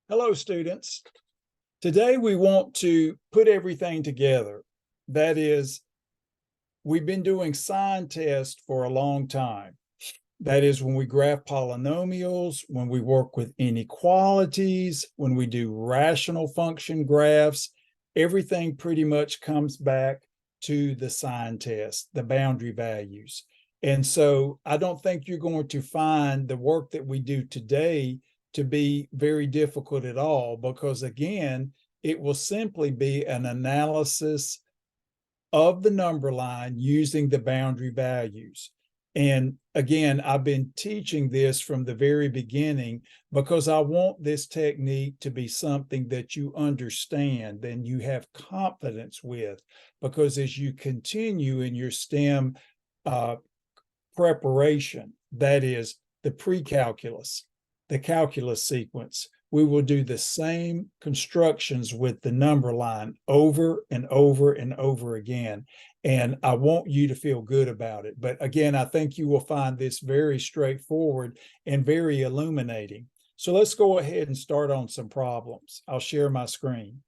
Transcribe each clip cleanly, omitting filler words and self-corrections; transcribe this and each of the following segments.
Hello, students. Today we want to put everything together. That is, we've been doing sign tests for a long time. That is when we graph polynomials, when we work with inequalities, when we do rational function graphs, everything pretty much comes back to the sign test, the boundary values. And so I don't think you're going to find the work that we do today to be very difficult at all, because again, it will simply be an analysis of the number line using the boundary values. And again, I've been teaching this from the very beginning because I want this technique to be something that you understand and you have confidence with, because as you continue in your STEM preparation, that is the pre-calculus, the calculus sequence, we will do the same constructions with the number line over and over and over again. And I want you to feel good about it. But again, I think you will find this very straightforward and very illuminating. So let's go ahead and start on some problems. I'll share my screen.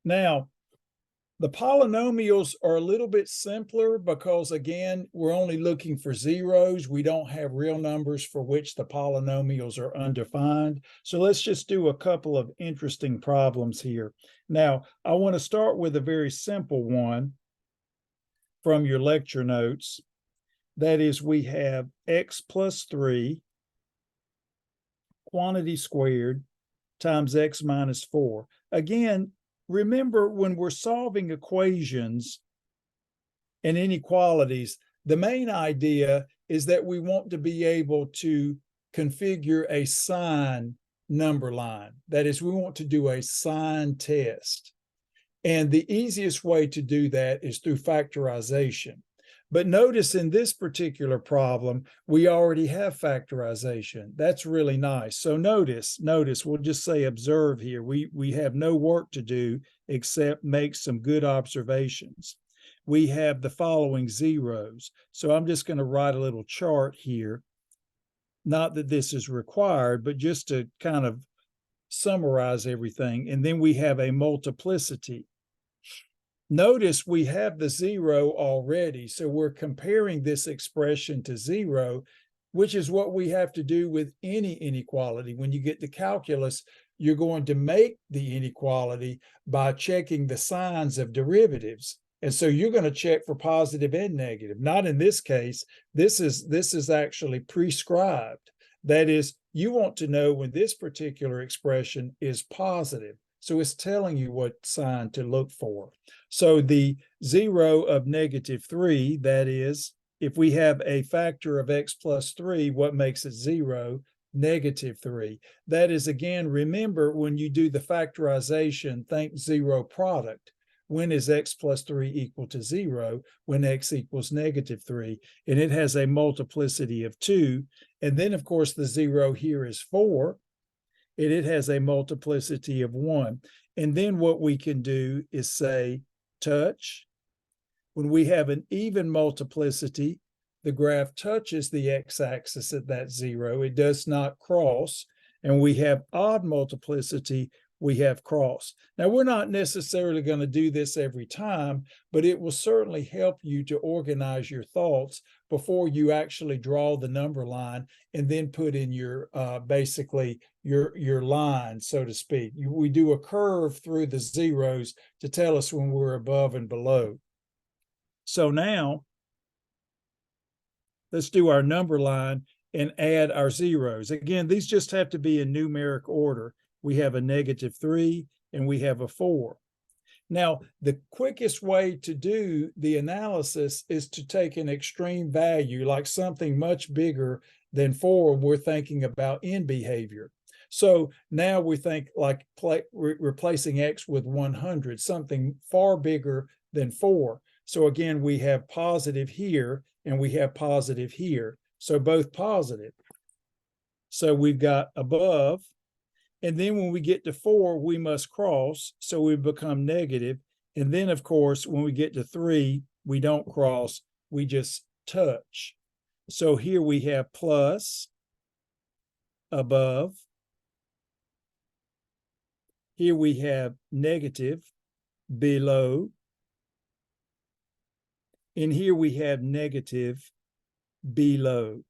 Now, the polynomials are a little bit simpler because, again, we're only looking for zeros. We don't have real numbers for which the polynomials are undefined. So let's just do a couple of interesting problems here. Now, I want to start with a very simple one from your lecture notes. That is, we have x plus 3 quantity squared times x minus 4. Again, remember, when we're solving equations and inequalities, the main idea is that we want to be able to configure a sign number line. That is, we want to do a sign test. And the easiest way to do that is through factorization. But notice in this particular problem, we already have factorization. That's really nice. So notice, we'll just say observe here. We have no work to do except make some good observations. We have the following zeros. So I'm just going to write a little chart here. Not that this is required, but just to kind of summarize everything. And then we have a multiplicity. Notice we have the zero already, so we're comparing this expression to zero, which is what we have to do with any inequality. When you get to calculus, you're going to make the inequality by checking the signs of derivatives. And so you're going to check for positive and negative. Not in this case. This is actually prescribed. That is, you want to know when this particular expression is positive. So it's telling you what sign to look for. So the zero of -3, that is, if we have a factor of x plus 3, what makes it 0? -3. That is, again, remember, when you do the factorization, think zero product. When is x plus 3 equal to 0? When x equals -3. And it has a multiplicity of 2. And then, of course, the 0 here is 4. And it has a multiplicity of 1. And then what we can do is say touch. When we have an even multiplicity, the graph touches the x-axis at that 0. It does not cross. And we have odd multiplicity, we have cross. Now, we're not necessarily going to do this every time, but it will certainly help you to organize your thoughts before you actually draw the number line and then put in your basically your line, so to speak. We do a curve through the zeros to tell us when we're above and below. So now let's do our number line and add our zeros. Again, these just have to be in numeric order. We have a -3 and we have a 4. Now, the quickest way to do the analysis is to take an extreme value, like something much bigger than 4. We're thinking about end behavior. So now we think like replacing x with 100, something far bigger than 4. So again, we have positive here and we have positive here. So both positive. So we've got above. And then when we get to 4, we must cross, so we become negative. And then, of course, when we get to 3, we don't cross, we just touch. So here we have plus above. Here we have negative below. And here we have negative below.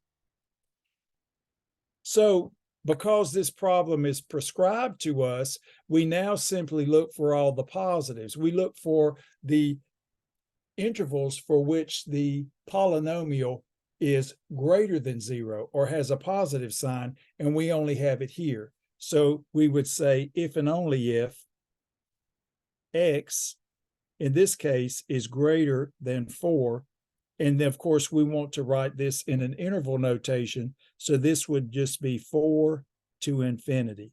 So because this problem is prescribed to us, we now simply look for all the positives. We look for the intervals for which the polynomial is greater than 0 or has a positive sign, and we only have it here. So we would say if and only if x, in this case, is greater than 4, and then, of course, we want to write this in an interval notation, so this would just be 4 to infinity.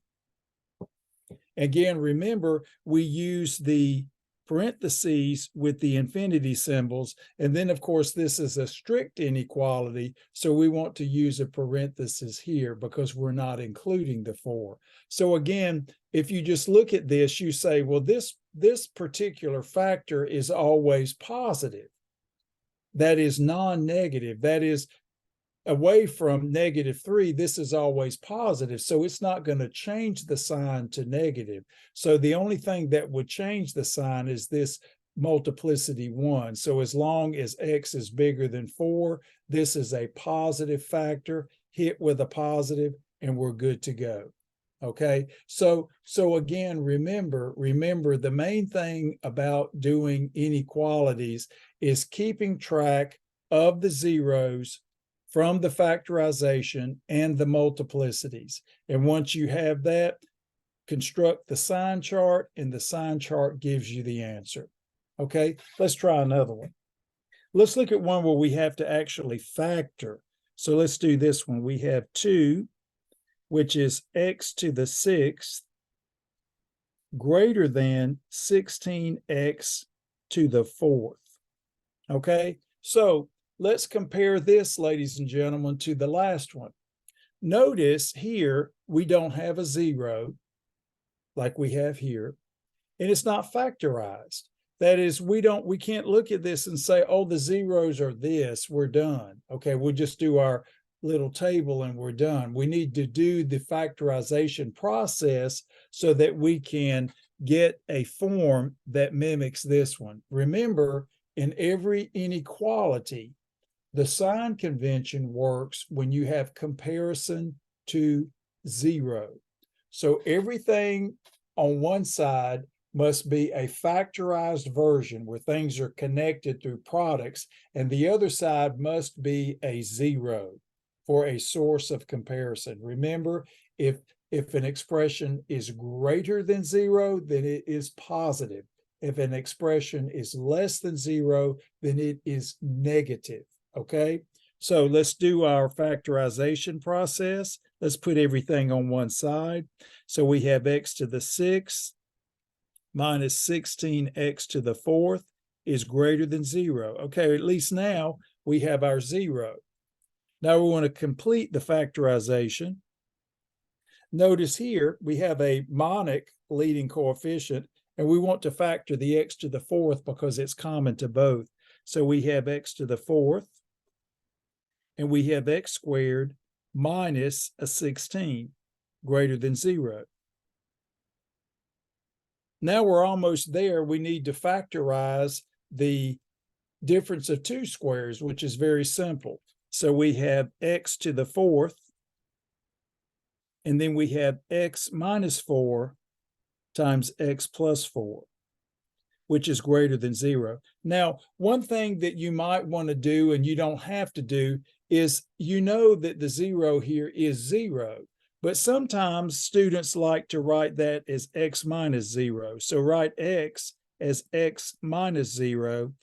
Again, remember, we use the parentheses with the infinity symbols, and then, of course, this is a strict inequality, so we want to use a parenthesis here because we're not including the 4. So again, if you just look at this, you say, well, this particular factor is always positive. That is non-negative. That is away from -3, this is always positive. So it's not going to change the sign to negative. So the only thing that would change the sign is this multiplicity 1. So as long as x is bigger than 4, this is a positive factor, hit with a positive, and we're good to go. Okay, so again, remember the main thing about doing inequalities is keeping track of the zeros from the factorization and the multiplicities. And once you have that, construct the sign chart, and the sign chart gives you the answer. Okay, let's try another one. Let's look at one where we have to actually factor. So let's do this one. We have 2, which is x to the 6th greater than 16x to the 4th. Okay, so let's compare this, ladies and gentlemen, to the last one. Notice here we don't have a 0 like we have here, and it's not factorized. That is, we can't look at this and say, oh, the zeros are this, we're done. Okay, we'll just do our little table and we're done. We need to do the factorization process so that we can get a form that mimics this one. Remember, in every inequality, the sign convention works when you have comparison to 0. So everything on one side must be a factorized version where things are connected through products, and the other side must be a 0 for a source of comparison. Remember, if an expression is greater than 0, then it is positive. If an expression is less than 0, then it is negative. Okay, so let's do our factorization process. Let's put everything on one side. So we have x to the 6th minus 16x to the 4th is greater than 0. Okay, at least now we have our 0. Now we want to complete the factorization. Notice here we have a monic leading coefficient, and we want to factor the x to the 4th because it's common to both. So we have x to the 4th, and we have x squared minus a 16 greater than 0. Now we're almost there. We need to factorize the difference of two squares, which is very simple. So we have x to the 4th, and then we have x minus 4 times x plus 4, which is greater than 0. Now, one thing that you might want to do, and you don't have to do, is you know that the 0 here is 0, but sometimes students like to write that as x minus 0. So write x as x minus 0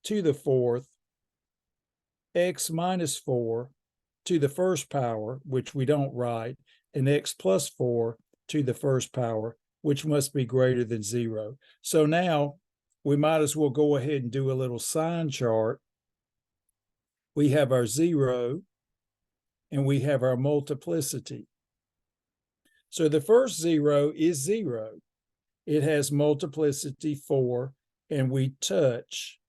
to the 4th, x minus 4 to the first power, which we don't write, and x plus 4 to the first power, which must be greater than 0. So now we might as well go ahead and do a little sign chart. We have our 0 and we have our multiplicity. So the first 0 is 0. It has multiplicity 4, and we touch.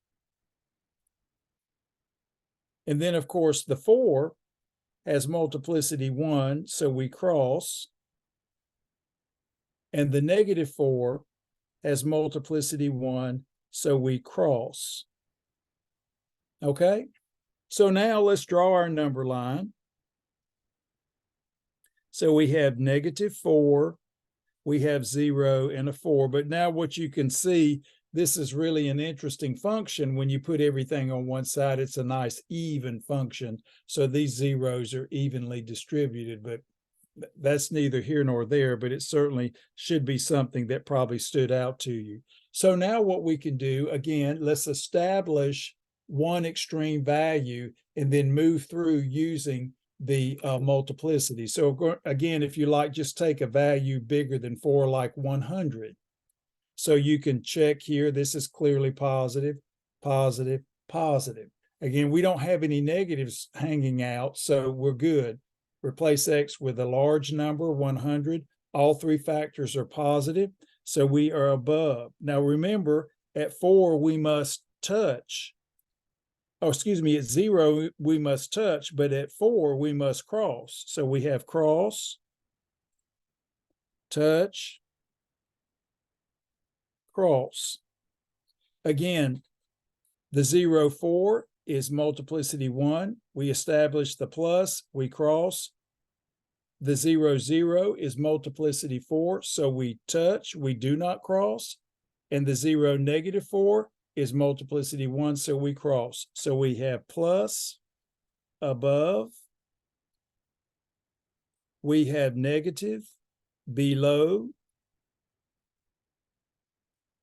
And then, of course, the 4 has multiplicity 1, so we cross. And the negative 4 has multiplicity 1, so we cross. Okay? So now let's draw our number line. So we have -4, we have 0 and a 4. But now what you can see, this is really an interesting function. When you put everything on one side, it's a nice even function. So these zeros are evenly distributed, but that's neither here nor there, but it certainly should be something that probably stood out to you. So now what we can do, again, let's establish one extreme value and then move through using the multiplicity. So again, if you like, just take a value bigger than 4, like 100. So you can check here, this is clearly positive, positive, positive. Again, we don't have any negatives hanging out, so we're good. Replace x with a large number, 100. All three factors are positive, so we are above. Now remember, at 4, we must touch. Oh, excuse me, at 0, we must touch, but at 4, we must cross. So we have cross, touch, cross. Again, the 0, 4 is multiplicity 1. We establish the plus, we cross. The 0, 0 is multiplicity 4, so we touch, we do not cross. And the 0, -4 is multiplicity 1, so we cross. So we have plus above. We have negative below.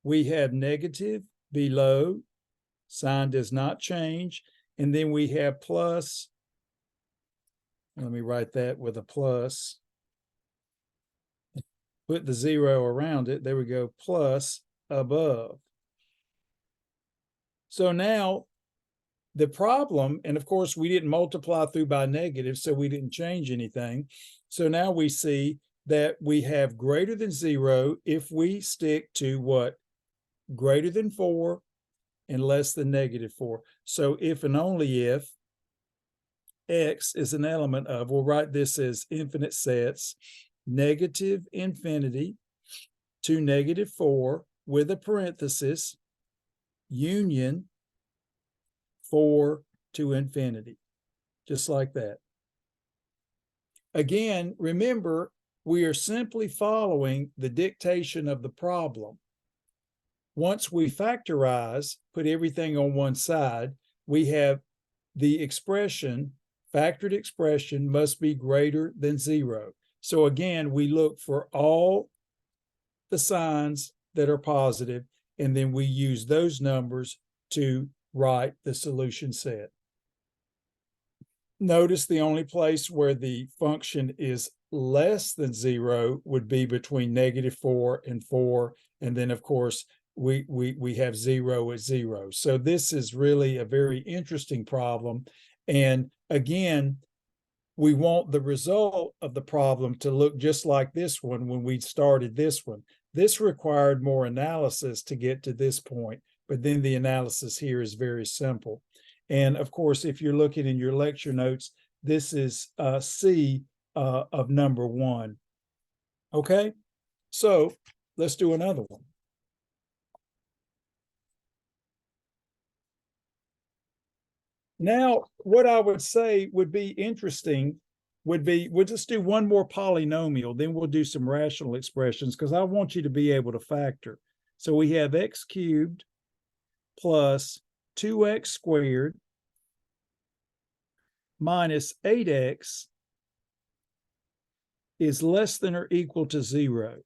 We have negative below. Sign does not change. And then we have plus. Let me write that with a plus. Put the 0 around it. There we go. Plus above. So now the problem, and of course we didn't multiply through by negative, so we didn't change anything. So now we see that we have greater than 0 if we stick to what? Greater than 4 and less than -4. So if and only if x is an element of, we'll write this as infinite sets, negative infinity to -4 with a parenthesis, union 4 to infinity, just like that. Again, remember, we are simply following the dictation of the problem. Once we factorize, put everything on one side, we have the expression, factored expression must be greater than 0. So again, we look for all the signs that are positive, and then we use those numbers to write the solution set. Notice the only place where the function is less than 0 would be between -4 and 4. And then, of course, we have 0 at 0. So this is really a very interesting problem. And again, we want the result of the problem to look just like this one when we started this one. This required more analysis to get to this point, but then the analysis here is very simple. And of course, if you're looking in your lecture notes, this is C of number 1. Okay, so let's do another one. Now, what I would say would be interesting would be, we'll just do one more polynomial, then we'll do some rational expressions because I want you to be able to factor. So we have x cubed plus 2x squared minus 8x is less than or equal to 0.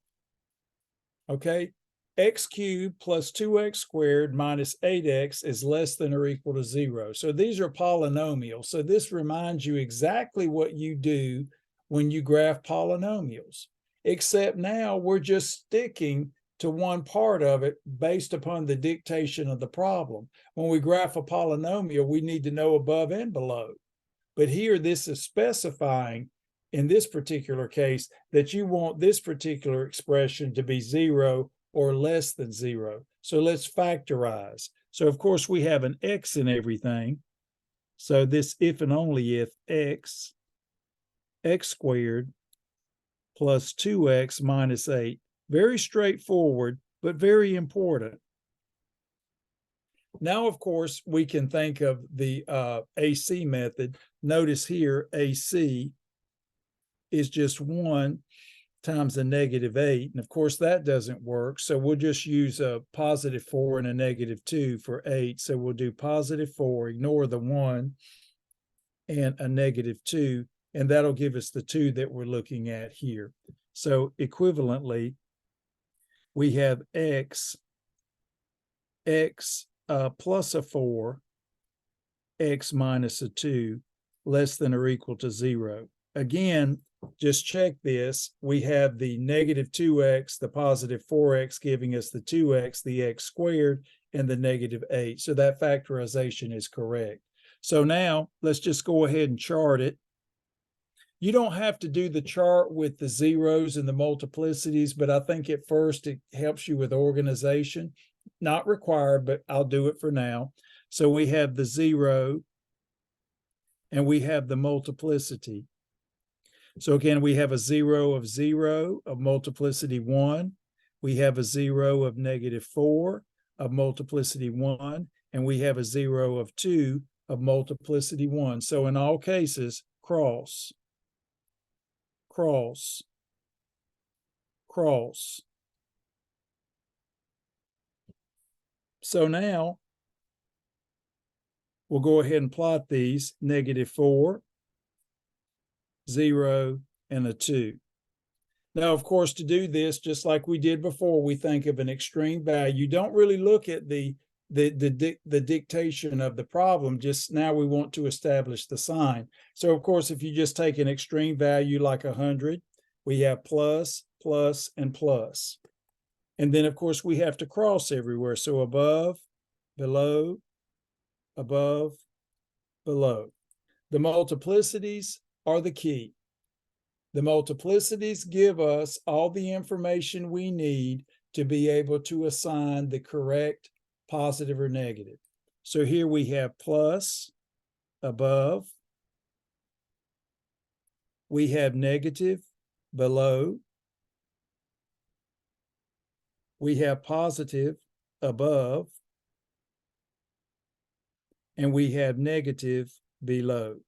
Okay, x cubed plus 2x squared minus 8x is less than or equal to 0. So these are polynomials. So this reminds you exactly what you do when you graph polynomials, except now we're just sticking to one part of it based upon the dictation of the problem. When we graph a polynomial, we need to know above and below. But here, this is specifying, in this particular case, that you want this particular expression to be 0 or less than 0. So let's factorize. So of course we have an x in everything. So this if and only if x x squared plus 2x minus 8. Very straightforward, but very important. Now, of course, we can think of the AC method. Notice here, AC is just 1 times a negative 8. And of course, that doesn't work. So we'll just use a positive 4 and a negative 2 for 8. So we'll do positive 4, ignore the 1, and a negative 2. And that'll give us the 2 that we're looking at here. So equivalently, we have x plus a 4, x minus a 2, less than or equal to 0. Again, just check this. We have the negative 2x, the positive 4x giving us the 2x, the x squared, and the negative 8. So that factorization is correct. So now let's just go ahead and chart it. You don't have to do the chart with the zeros and the multiplicities, but I think at first it helps you with organization. Not required, but I'll do it for now. So we have the 0 and we have the multiplicity. So again, we have a 0 of multiplicity 1. We have a 0 of negative 4 of multiplicity 1. And we have a 0 of 2 of multiplicity 1. So in all cases, cross, cross, cross. So now we'll go ahead and plot these: negative 4, 0, and a 2. Now, of course, to do this, just like we did before, we think of an extreme value. Don't really look at the dictation of the problem. Just now we want to establish the sign. So, of course, if you just take an extreme value like 100, we have plus, plus, and plus. And then, of course, we have to cross everywhere. So above, below, above, below. The multiplicities are the key. The multiplicities give us all the information we need to be able to assign the correct positive or negative. So here we have plus, above. We have negative, below. We have positive, above. And we have negative, below.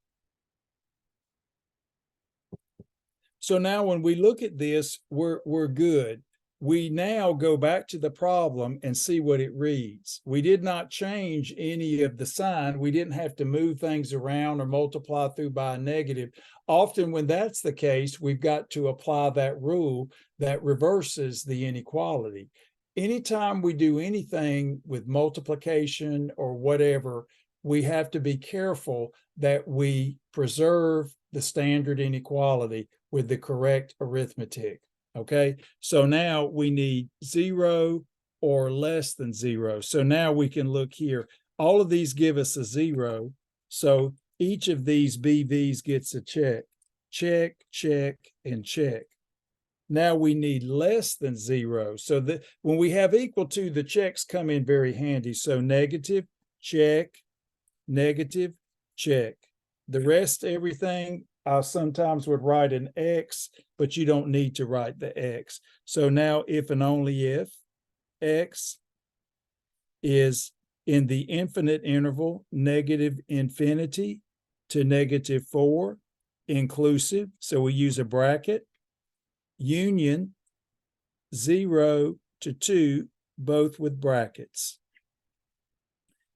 So now when we look at this, we're good. We now go back to the problem and see what it reads. We did not change any of the sign. We didn't have to move things around or multiply through by a negative. Often when that's the case, we've got to apply that rule that reverses the inequality. Anytime we do anything with multiplication or whatever, we have to be careful that we preserve the standard inequality with the correct arithmetic. Okay, so now we need 0 or less than 0. So now we can look here. All of these give us a 0. So each of these BVs gets a check. Check, check, and check. Now we need less than 0. So that when we have equal to, the checks come in very handy. So negative, check, negative, check. The rest, everything, I sometimes would write an X, but you don't need to write the X. So now if and only if X is in the infinite interval, negative infinity to negative 4, inclusive, so we use a bracket, union 0 to 2, both with brackets.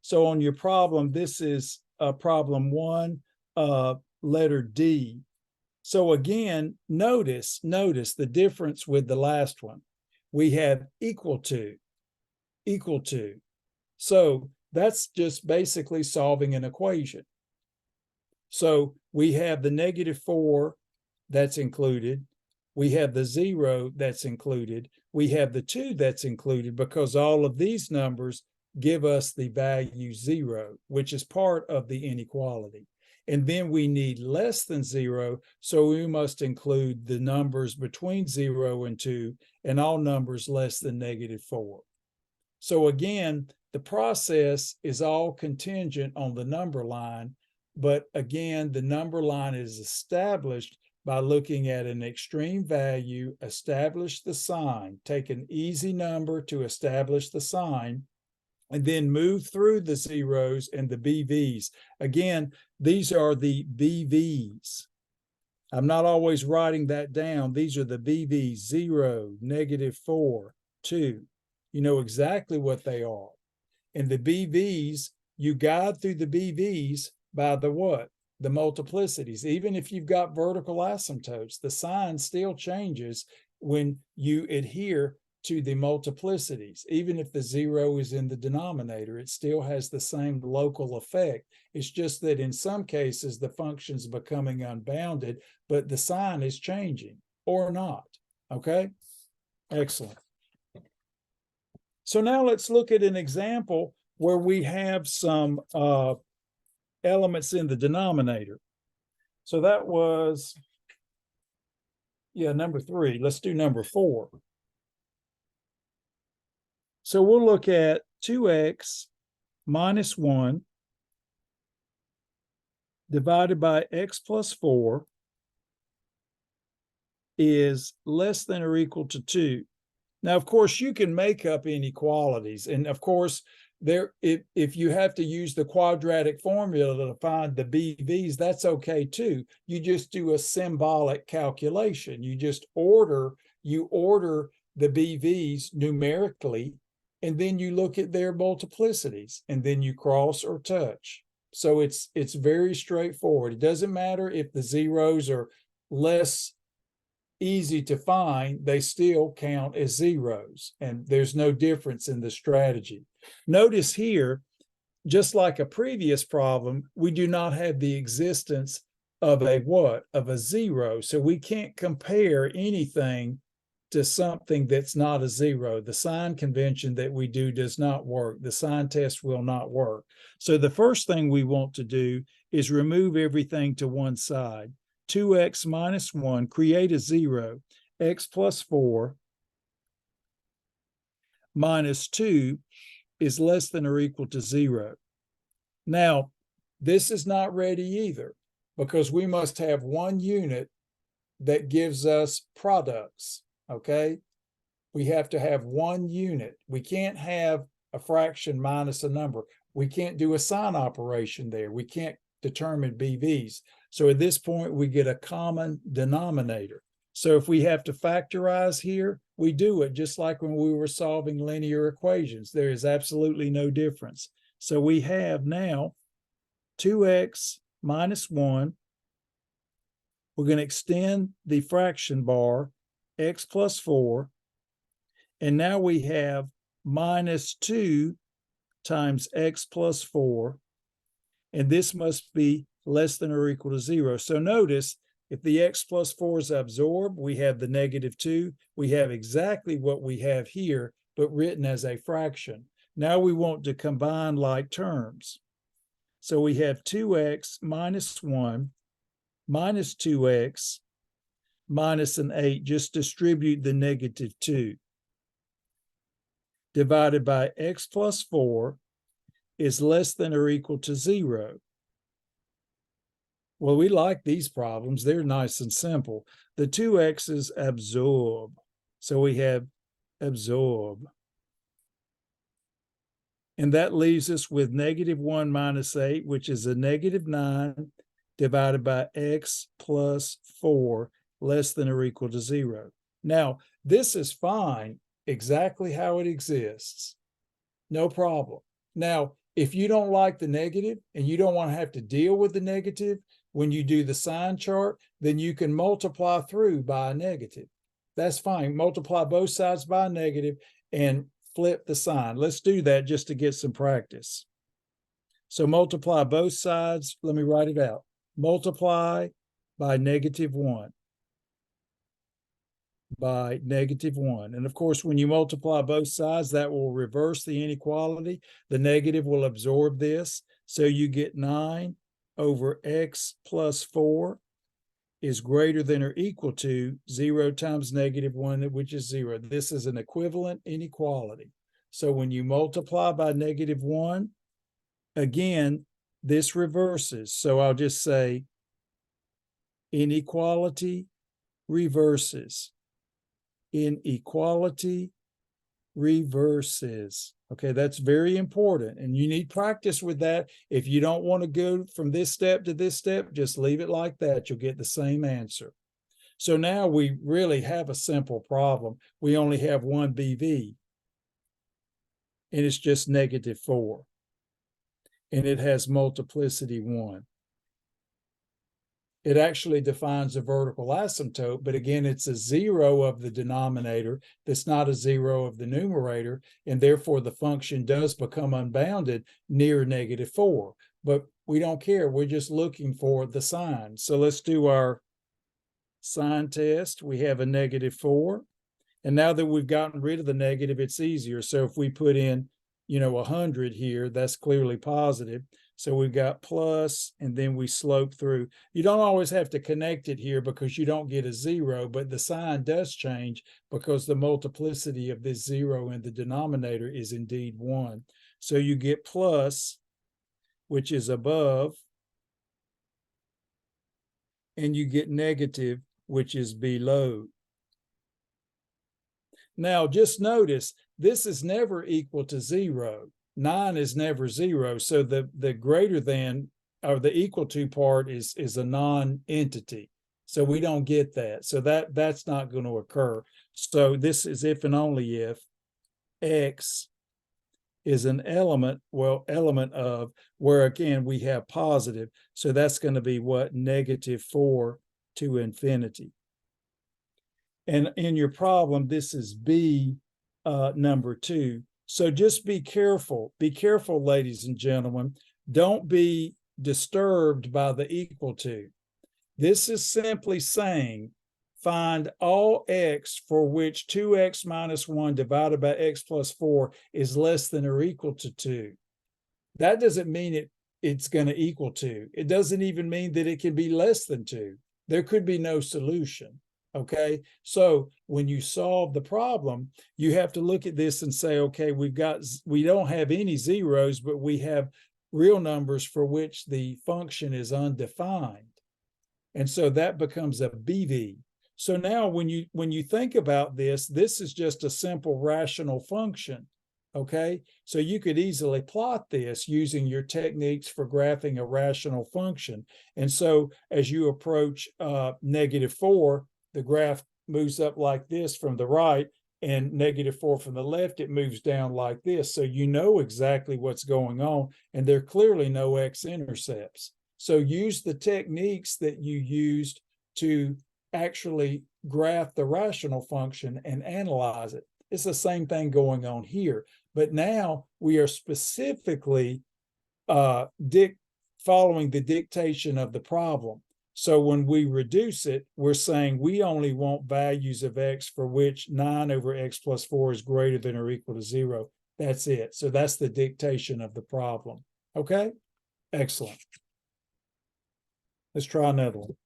So on your problem, this is problem 1, letter D. So again, notice the difference with the last one. We have equal to. So that's just basically solving an equation. So we have the negative 4 that's included. We have the 0 that's included. We have the 2 that's included because all of these numbers give us the value 0, which is part of the inequality. And then we need less than 0, so we must include the numbers between 0 and 2 and all numbers less than negative 4. So again, the process is all contingent on the number line, but again, the number line is established by looking at an extreme value, establish the sign, take an easy number to establish the sign, and then move through the zeros and the BVs. Again, these are the BVs. I'm not always writing that down. These are the BVs, 0, -4, 2. You know exactly what they are. And the BVs, you guide through the BVs by the what? The multiplicities. Even if you've got vertical asymptotes, the sign still changes when you adhere to the multiplicities. Even if the 0 is in the denominator, it still has the same local effect. It's just that in some cases, the function's becoming unbounded, but the sign is changing or not, okay? Excellent. So now let's look at an example where we have some elements in the denominator. So that was, number 3. Let's do number 4. So we'll look at 2x minus 1 divided by x plus 4 is less than or equal to 2. Now, of course, you can make up inequalities. And of course, if you have to use the quadratic formula to find the BVs, that's okay too. You just do a symbolic calculation. You just order the BVs numerically, and then you look at their multiplicities, and then you cross or touch. So it's very straightforward. It doesn't matter if the zeros are less easy to find, they still count as zeros, and there's no difference in the strategy. Notice here, just like a previous problem, we do not have the existence of a what? Of a 0. So we can't compare anything to something that's not a 0. The sign convention that we do does not work. The sign test will not work. So the first thing we want to do is remove everything to one side. 2x minus 1, create a 0. X plus 4 minus 2 is less than or equal to 0. Now, this is not ready either, because we must have one unit that gives us products, okay? We have to have one unit. We can't have a fraction minus a number. We can't do a sign operation there. We can't determine BVs. So at this point, we get a common denominator. So if we have to factorize here, we do it just like when we were solving linear equations. There is absolutely no difference. So we have now 2x minus 1. We're going to extend the fraction bar, x plus 4. And now we have minus 2 times x plus 4. And this must be less than or equal to 0. So notice, if the x plus 4 is absorbed, we have the -2. We have exactly what we have here, but written as a fraction. Now we want to combine like terms. So we have 2x minus 1 minus 2x minus an 8. Just distribute the -2. Divided by x plus 4 is less than or equal to 0. Well, we like these problems. They're nice and simple. The 2x's absorb. So we have absorb. And that leaves us with -1 minus 8, which is a -9 divided by x plus 4 less than or equal to 0. Now, this is fine exactly how it exists. No problem. Now, if you don't like the negative and you don't want to have to deal with the negative when you do the sign chart, then you can multiply through by a negative. That's fine. Multiply both sides by a negative and flip the sign. Let's do that just to get some practice. So multiply both sides. Let me write it out. Multiply by -1. By -1. And of course, when you multiply both sides, that will reverse the inequality. The negative will absorb this. So you get 9 over x plus 4 is greater than or equal to 0 times -1, which is 0. This is an equivalent inequality. So when you multiply by -1, again, this reverses. So I'll just say Inequality reverses. Inequality reverses. Okay, that's very important. And you need practice with that. If you don't want to go from this step to this step, just leave it like that. You'll get the same answer. So now we really have a simple problem. We only have one BV, and it's just -4. And it has multiplicity 1. It actually defines a vertical asymptote, but again, it's a 0 of the denominator that's not a 0 of the numerator, and therefore the function does become unbounded near -4. But we don't care. We're just looking for the sign. So let's do our sign test. We have a -4. And now that we've gotten rid of the negative, it's easier. So if we put in, 100 here, that's clearly positive. So we've got plus, and then we slope through. You don't always have to connect it here because you don't get a 0, but the sign does change because the multiplicity of this 0 in the denominator is indeed 1. So you get plus, which is above, and you get negative, which is below. Now, just notice, this is never equal to 0. 9 is never 0. So the greater than or the equal to part is a non-entity. So we don't get that. So that's not going to occur. So this is if and only if x is an element of, where again we have positive. So that's going to be what? -4 to infinity. And in your problem, this is B number 2. So just be careful. Be careful, ladies and gentlemen. Don't be disturbed by the equal to. This is simply saying find all x for which 2x minus 1 divided by x plus 4 is less than or equal to 2. That doesn't mean it's going to equal 2. It doesn't even mean that it can be less than 2. There could be no solution. Okay, so when you solve the problem, you have to look at this and say, okay, we don't have any zeros, but we have real numbers for which the function is undefined. And so that becomes a BV. So now when you think about this is just a simple rational function. Okay, so you could easily plot this using your techniques for graphing a rational function. And so as you approach -4, the graph moves up like this from the right, and -4 from the left, it moves down like this. So you know exactly what's going on, and there are clearly no x-intercepts. So use the techniques that you used to actually graph the rational function and analyze it. It's the same thing going on here, but now we are specifically following the dictation of the problem. So when we reduce it, we're saying we only want values of x for which 9 over x plus 4 is greater than or equal to 0. That's it. So that's the dictation of the problem. Okay? Excellent. Let's try another one.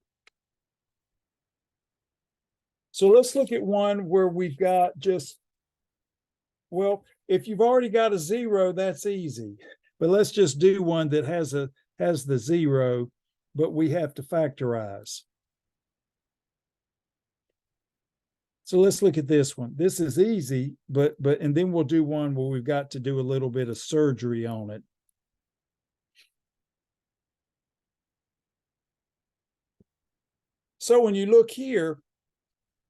So let's look at one where we've got just, well, if you've already got a 0, that's easy. But let's just do one that has the 0, but we have to factorize. So let's look at this one. This is easy, and then we'll do one where we've got to do a little bit of surgery on it. So when you look here,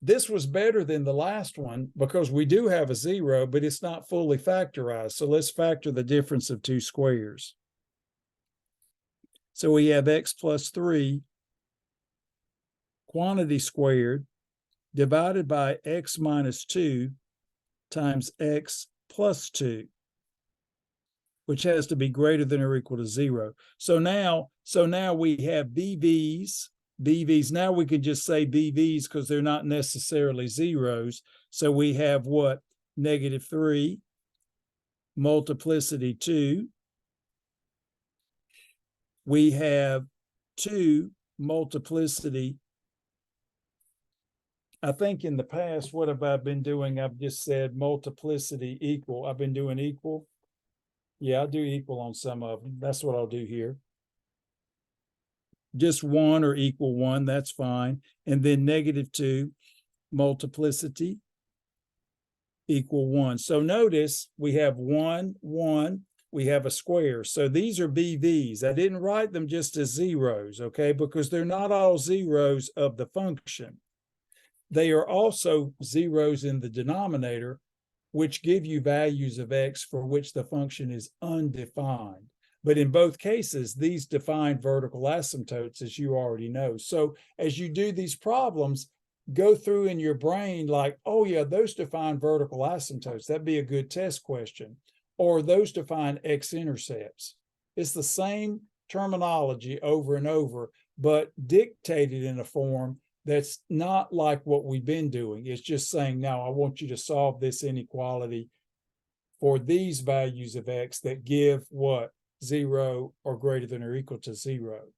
this was better than the last one because we do have a 0, but it's not fully factorized. So let's factor the difference of two squares. So we have x plus 3 quantity squared divided by x minus 2 times x plus 2, which has to be greater than or equal to 0. So now we have BVs. Now we can just say BVs because they're not necessarily zeros. So we have what? -3 multiplicity 2. We have 2 multiplicity. I think in the past, what have I been doing? I've just said multiplicity equal. I've been doing equal. Yeah, I'll do equal on some of them. That's what I'll do here. just 1 or equal 1, that's fine. And then -2 multiplicity equal 1. So notice we have 1, 1, we have a square. So these are BVs. I didn't write them just as zeros, okay, because they're not all zeros of the function. They are also zeros in the denominator, which give you values of x for which the function is undefined. But in both cases, these define vertical asymptotes, as you already know. So as you do these problems, go through in your brain like, oh yeah, those define vertical asymptotes. That'd be a good test question. Or those define x-intercepts. It's the same terminology over and over, but dictated in a form that's not like what we've been doing. It's just saying, now I want you to solve this inequality for these values of x that give what? 0 or greater than or equal to 0.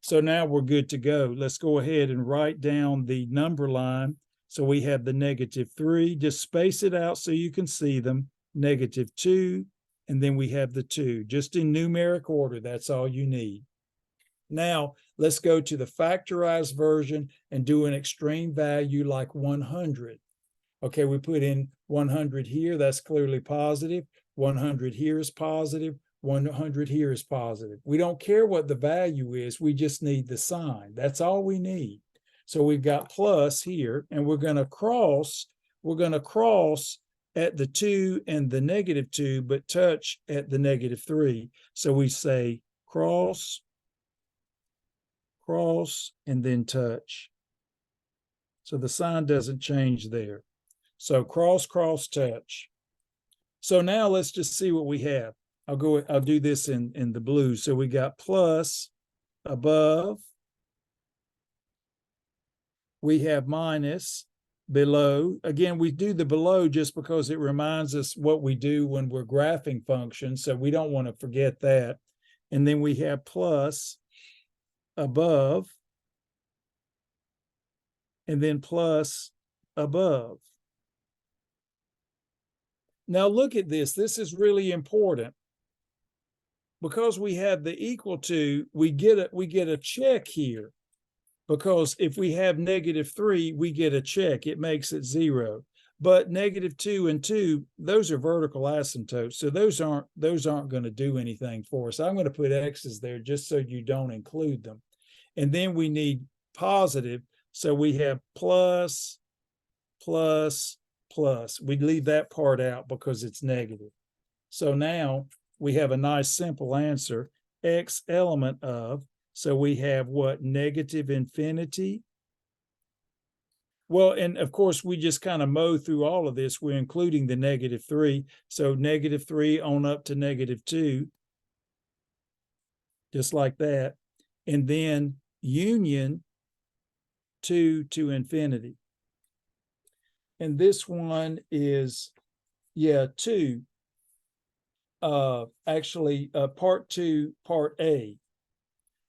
So now we're good to go. Let's go ahead and write down the number line. So we have the -3, just space it out so you can see them, -2, and then we have the 2, just in numeric order. That's all you need. Now, let's go to the factorized version and do an extreme value like 100. Okay, we put in 100 here. That's clearly positive. 100 here is positive. 100 here is positive. We don't care what the value is. We just need the sign. That's all we need. So we've got plus here, and we're going to cross. We're going to cross at the 2 and the -2, but touch at the -3. So we say cross, cross, and then touch. So the sign doesn't change there. So cross, cross, touch. So now let's just see what we have. I'll do this in the blue. So we got plus above. We have minus below. Again, we do the below just because it reminds us what we do when we're graphing functions. So we don't want to forget that. And then we have plus above, and then plus above. Now look at this. This is really important. Because we have the equal to, we get a check here. Because if we have -3, we get a check. It makes it 0. But -2 and 2, those are vertical asymptotes. So those aren't going to do anything for us. I'm going to put x's there just so you don't include them. And then we need positive. So we have plus, plus, plus. We'd leave that part out because it's negative. So now we have a nice simple answer, x element of, so we have what, -infinity? Well, and of course, we just kind of mow through all of this. We're including the -3. So -3 on up to -2, just like that. And then union 2 to infinity. And this one is, yeah, 2. Actually, part 2, part A.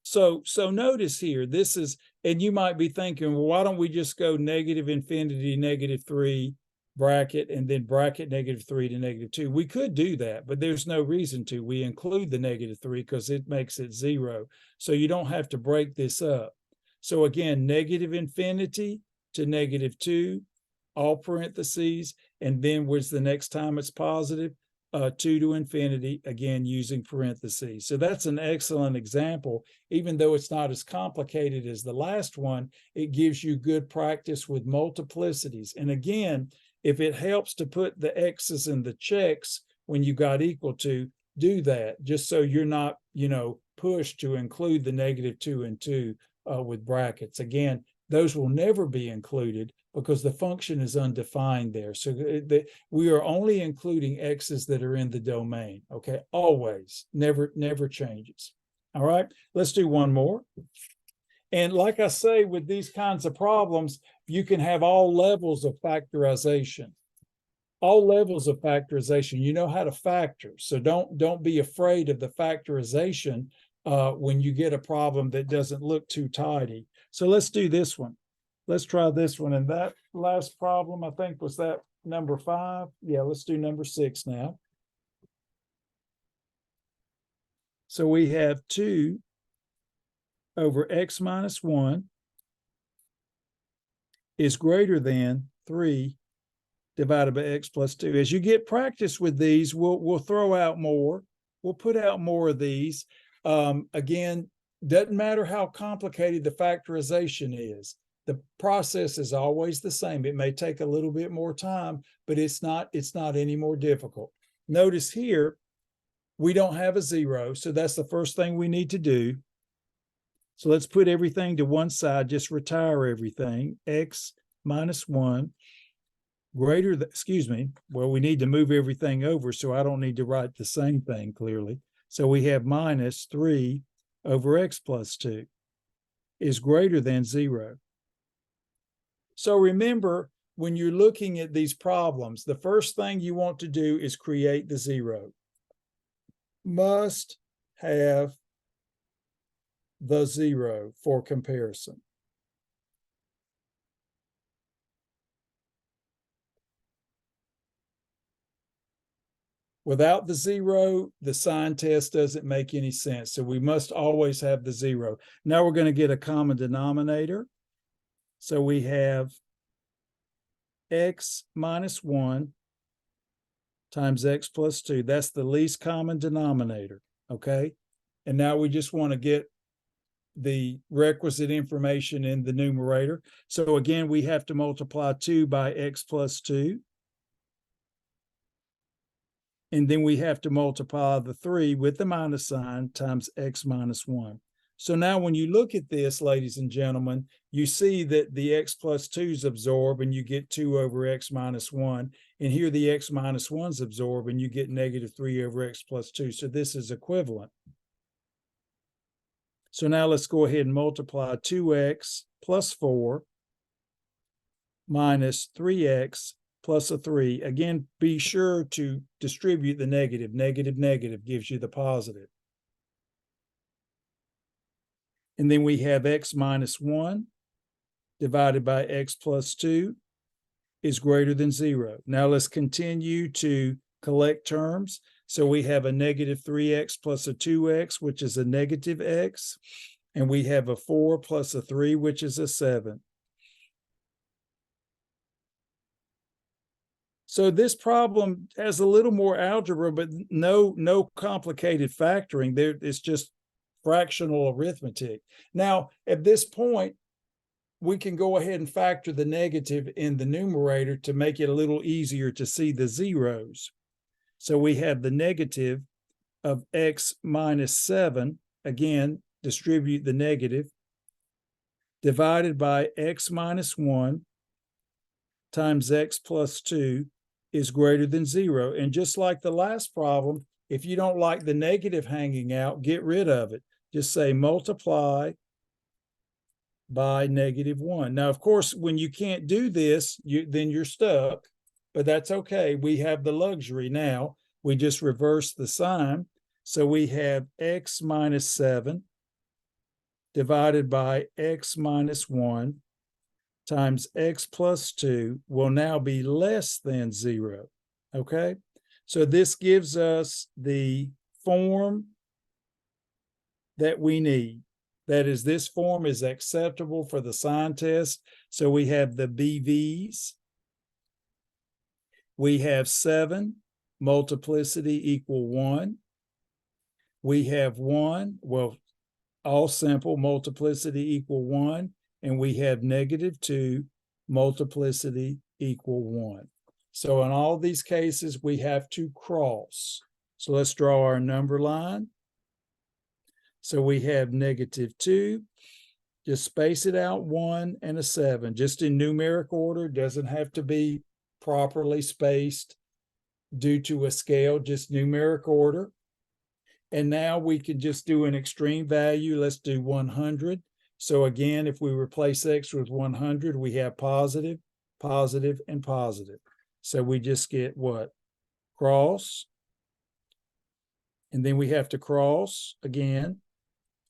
So notice here, this is, and you might be thinking, well, why don't we just go -infinity, -3, bracket, and then bracket -3 to -2? We could do that, but there's no reason to. We include the -3 because it makes it 0. So you don't have to break this up. So again, -infinity to -2, all parentheses, and then where's the next time it's positive? 2 to infinity, again, using parentheses. So that's an excellent example. Even though it's not as complicated as the last one, it gives you good practice with multiplicities. And again, if it helps to put the x's in the checks when you got equal to, do that, just so you're not, pushed to include the -2 and 2 with brackets. Again, those will never be included because the function is undefined there. So we are only including x's that are in the domain, okay? Always, never changes. All right, let's do one more. And like I say, with these kinds of problems, you can have all levels of factorization. All levels of factorization, you know how to factor. So don't be afraid of the factorization when you get a problem that doesn't look too tidy. So let's do this one. Let's try this one. And that last problem, I think, was that number 5. Yeah, let's do number 6 now. So we have 2 over x minus 1 is greater than 3 divided by x plus 2. As you get practice with these, we'll throw out more. We'll put out more of these. Again, doesn't matter how complicated the factorization is. The process is always the same. It may take a little bit more time, but it's not any more difficult. Notice here, we don't have a 0, so that's the first thing we need to do. So let's put everything to one side, just retire everything. X minus 1 greater than, well, we need to move everything over, so I don't need to write the same thing clearly. So we have minus 3 over x plus 2 is greater than 0. So remember, when you're looking at these problems, the first thing you want to do is create the 0. Must have the 0 for comparison. Without the 0, the sign test doesn't make any sense. So we must always have the 0. Now we're going to get a common denominator. So we have x minus 1 times x plus 2. That's the least common denominator, okay? And now we just want to get the requisite information in the numerator. So again, we have to multiply 2 by x plus 2. And then we have to multiply the 3 with the minus sign times x minus 1. So now when you look at this, ladies and gentlemen, you see that the x plus 2's absorb and you get 2 over x minus 1. And here the x minus 1's absorb and you get negative 3 over x plus 2. So this is equivalent. So now let's go ahead and multiply 2x plus 4 minus 3x plus a 3. Again, be sure to distribute the negative. Negative, negative gives you the positive. And then we have x minus 1 divided by x plus 2 is greater than 0. Now let's continue to collect terms. So we have a negative 3x plus a 2x, which is a negative x. And we have a 4 plus a 3, which is a 7. So this problem has a little more algebra, but no complicated factoring. It's just fractional arithmetic. Now, at this point, we can go ahead and factor the negative in the numerator to make it a little easier to see the zeros. So we have the negative of x minus 7, again, distribute the negative, divided by x minus 1 times x plus 2 is greater than 0. And just like the last problem, if you don't like the negative hanging out, get rid of it. Just say multiply by negative 1. Now, of course, when you can't do this, then you're stuck, but that's okay. We have the luxury now. We just reverse the sign. So we have x minus 7 divided by x minus 1 times x plus 2 will now be less than 0, okay? So this gives us the form that we need. That is, this form is acceptable for the sign test. So we have the BVs. We have 7, multiplicity equal 1. We have 1, well, all simple, multiplicity equal 1. And we have negative 2, multiplicity equal 1. So in all these cases, we have to cross. So let's draw our number line. So we have negative 2, just space it out, 1 and a 7, just in numeric order, doesn't have to be properly spaced due to a scale, just numeric order. And now we can just do an extreme value. Let's do 100. So again, if we replace x with 100, we have positive, positive, and positive. So we just get what? Cross. And then we have to cross again.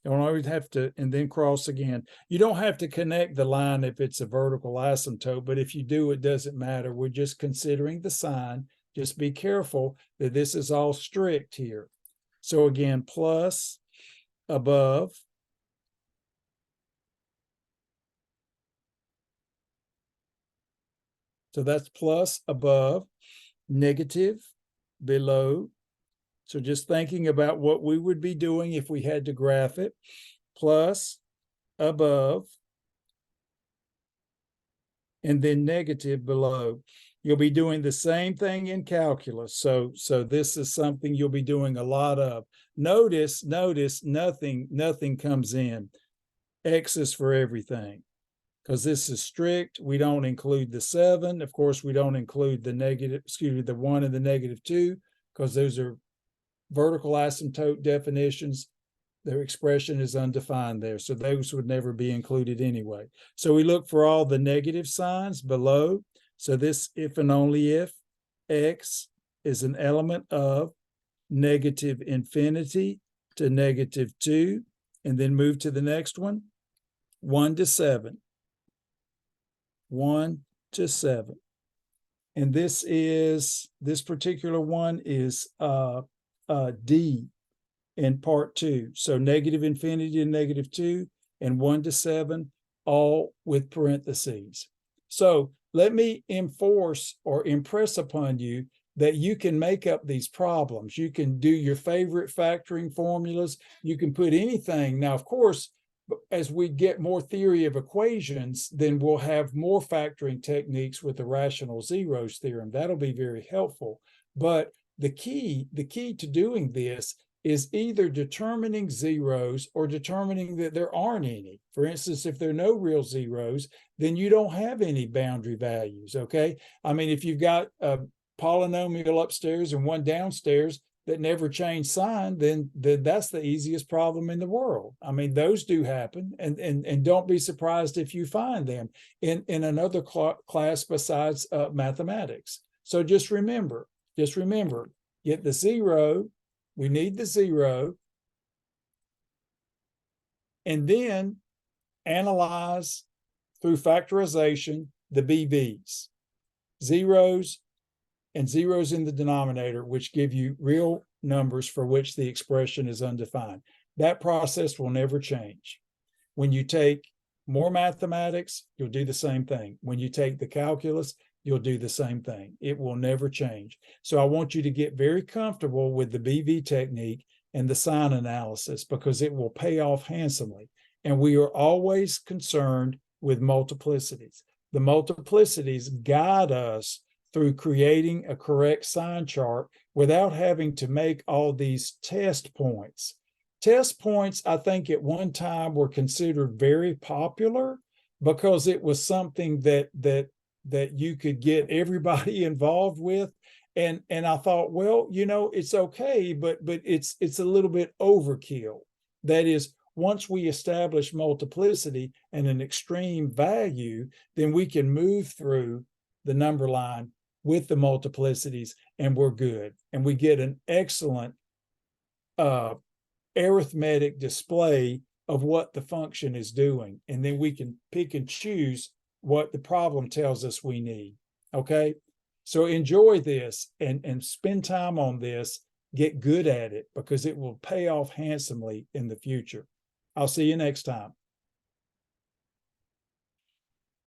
You don't always have to, and then cross again. You don't have to connect the line if it's a vertical asymptote, but if you do, it doesn't matter. We're just considering the sign. Just be careful that this is all strict here. So again, plus above So that's plus above, negative below. So just thinking about what we would be doing if we had to graph it, plus above, and then negative below. You'll be doing the same thing in calculus. So this is something you'll be doing a lot of. Notice nothing comes in. X is for everything. Because this is strict, we don't include the 7. Of course, we don't include the negative, the 1 and the negative 2, because those are vertical asymptote definitions. Their expression is undefined there, so those would never be included anyway. So we look for all the negative signs below. So this if and only if x is an element of negative infinity to negative 2, and then move to the next one, 1 to 7. 1 to 7. And this particular one is D in part 2. So negative infinity to negative 2 and 1 to 7, all with parentheses. So let me enforce or impress upon you that you can make up these problems. You can do your favorite factoring formulas. You can put anything. Now, of course, as we get more theory of equations, then we'll have more factoring techniques with the rational zeros theorem. That'll be very helpful. But the key to doing this is either determining zeros or determining that there aren't any. For instance, if there are no real zeros, then you don't have any boundary values, okay? I mean, if you've got a polynomial upstairs and one downstairs that never change sign, then that's the easiest problem in the world. I mean, those do happen, and don't be surprised if you find them in another class besides mathematics. So just remember, get the zero. We need the zero, and then analyze through factorization the BVs, zeros and zeros in the denominator, which give you real numbers for which the expression is undefined. That process will never change. When you take more mathematics, you'll do the same thing. When you take the calculus, you'll do the same thing. It will never change. So I want you to get very comfortable with the BV technique and the sign analysis, because it will pay off handsomely. And we are always concerned with multiplicities. The multiplicities guide us through creating a correct sign chart without having to make all these test points. Test points, I think at one time were considered very popular because it was something that you could get everybody involved with. And I thought, well, it's okay, but it's a little bit overkill. That is, once we establish multiplicity and an extreme value, then we can move through the number line with the multiplicities, and we're good. And we get an excellent arithmetic display of what the function is doing. And then we can pick and choose what the problem tells us we need. Okay? So enjoy this and spend time on this. Get good at it, because it will pay off handsomely in the future. I'll see you next time.